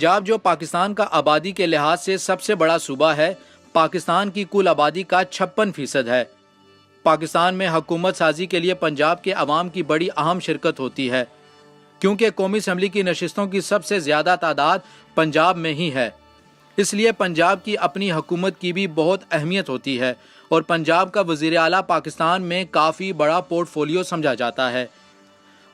पंजाब जो पाकिस्तान का आबादी के लिहाज से सबसे बड़ा सूबा है, पाकिस्तान की कुल आबादी का 56% है। पाकिस्तान में हुकूमत साजी के लिए पंजाब के अवाम की बड़ी अहम शिरकत होती है, क्योंकि कौमी असम्बली की नशिस्तों की सबसे ज़्यादा तादाद पंजाब में ही है। इसलिए पंजाब की अपनी हुकूमत की भी बहुत अहमियत होती है और पंजाब का वज़ीर आला पाकिस्तान में काफ़ी बड़ा पोर्टफोलियो समझा जाता है।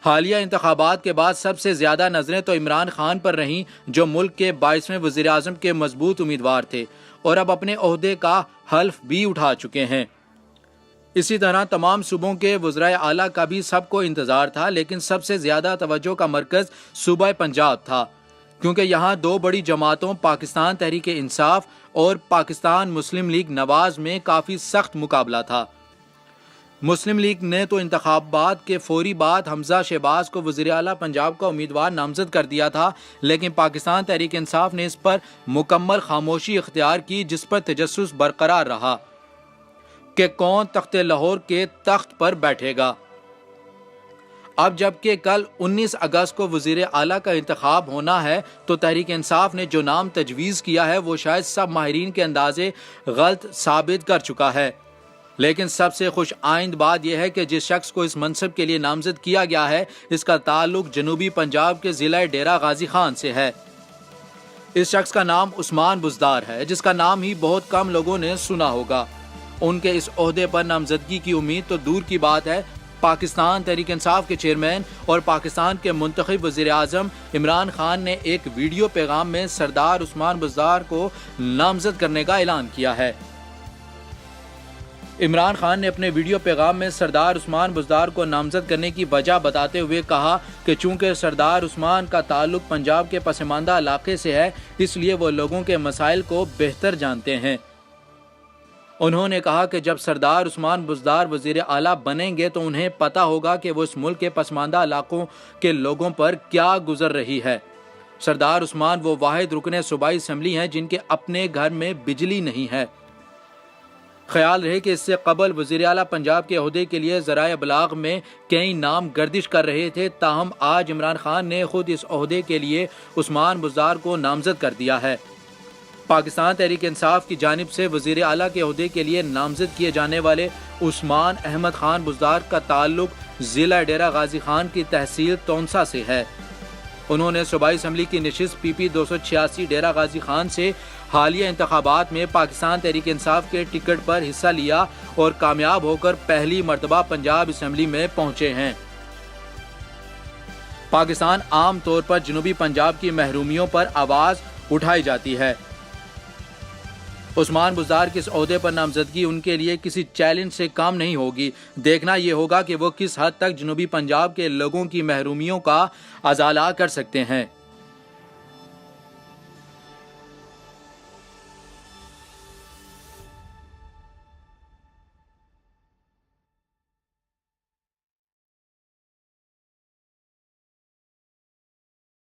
हालिया इंतखाबात के बाद सबसे ज़्यादा नज़रें तो इमरान खान पर रहीं, जो मुल्क के 22वें वज़ीर आज़म के मजबूत उम्मीदवार थे और अब अपने ओहदे का हल्फ भी उठा चुके हैं। इसी तरह तमाम सूबों के वज़राए आला का भी सबको इंतज़ार था, लेकिन सबसे ज़्यादा तवज्जो का मरकज़ सूबा पंजाब था, क्योंकि यहाँ दो बड़ी जमातों पाकिस्तान तहरीक इंसाफ और पाकिस्तान मुस्लिम लीग नवाज में काफ़ी सख्त मुकाबला था। मुस्लिम लीग ने तो इंतखाबात के फौरी बाद हमजा शहबाज को वज़ीर आला पंजाब का उम्मीदवार नामजद कर दिया था, लेकिन पाकिस्तान तहरीक इंसाफ ने इस पर मुकम्मल खामोशी इख्तियार की, जिस पर तजस्सुस बरकरार रहा कि कौन तख्ते लाहौर के तख्त पर बैठेगा। अब जबकि कल 19 अगस्त को वज़ीर आला का इंतखाब होना है, तो तहरीक इंसाफ ने जो नाम तजवीज़ किया है वो शायद सब माहिरीन के अंदाजे गलत साबित कर चुका है। लेकिन सबसे खुश आइंद बात यह है कि जिस शख्स को इस मनसब के लिए नामजद किया गया है, इसका ताल्लुक जनूबी पंजाब के ज़िला डेरा गाजी खान से है। इस शख्स का नाम उस्मान बुज़दार है, जिसका नाम ही बहुत कम लोगों ने सुना होगा। उनके इस ओहदे पर नामजदगी की उम्मीद तो दूर की बात है। पाकिस्तान तहरीक इंसाफ के चेयरमैन और पाकिस्तान के मुंतखब वज़ीर आज़म इमरान खान ने एक वीडियो पैगाम में सरदार उस्मान बुज़दार को नामजद करने का ऐलान किया है। इमरान खान ने अपने वीडियो पैगाम में सरदार उस्मान बुज़दार को नामजद करने की वजह बताते हुए कहा कि चूंकि सरदार उस्मान का ताल्लुक पंजाब के पसमानदा इलाके से है, इसलिए वो लोगों के मसाइल को बेहतर जानते हैं। उन्होंने कहा कि जब सरदार उस्मान बुज़दार वज़ीर आला बनेंगे तो उन्हें पता होगा कि वो इस मुल्क के पसमानदा इलाकों के लोगों पर क्या गुजर रही है। सरदार उस्मान वो वाहिद रुकने सूबाई असम्बली हैं जिनके अपने घर में बिजली नहीं है। ख्याल रहे कि इससे कबल वज़ीर आला पंजाब के ओहदे के लिए ज़राए अबलाग में कई नाम गर्दिश कर रहे थे, ताहम आज इमरान खान ने खुद इस ओहदे के लिए उस्मान बुज़दार को नामजद कर दिया है। पाकिस्तान तहरीक इंसाफ की जानिब से वज़ीर आला के ओहदे के लिए नामजद किए जाने वाले उस्मान अहमद खान बुज़दार का ताल्लुक ज़िला डेरा गाजी खान की तहसील तौंसा से है। उन्होंने सूबाई असम्बली की नशिस्त PP 286 डेरा गाजी खान से हालिया इंतखाबात में पाकिस्तान तहरीक इंसाफ के टिकट पर हिस्सा लिया और कामयाब होकर पहली मरतबा पंजाब असम्बली में पहुंचे हैं। पाकिस्तान आम तौर पर जनूबी पंजाब की महरूमियों पर आवाज़ उठाई जाती है। उस्मान बुज़दार के इस ओहदे पर नामजदगी उनके लिए किसी चैलेंज से कम नहीं होगी। देखना यह होगा कि वो किस हद तक जनूबी पंजाब के लोगों की महरूमियों का अज़ाला कर सकते हैं।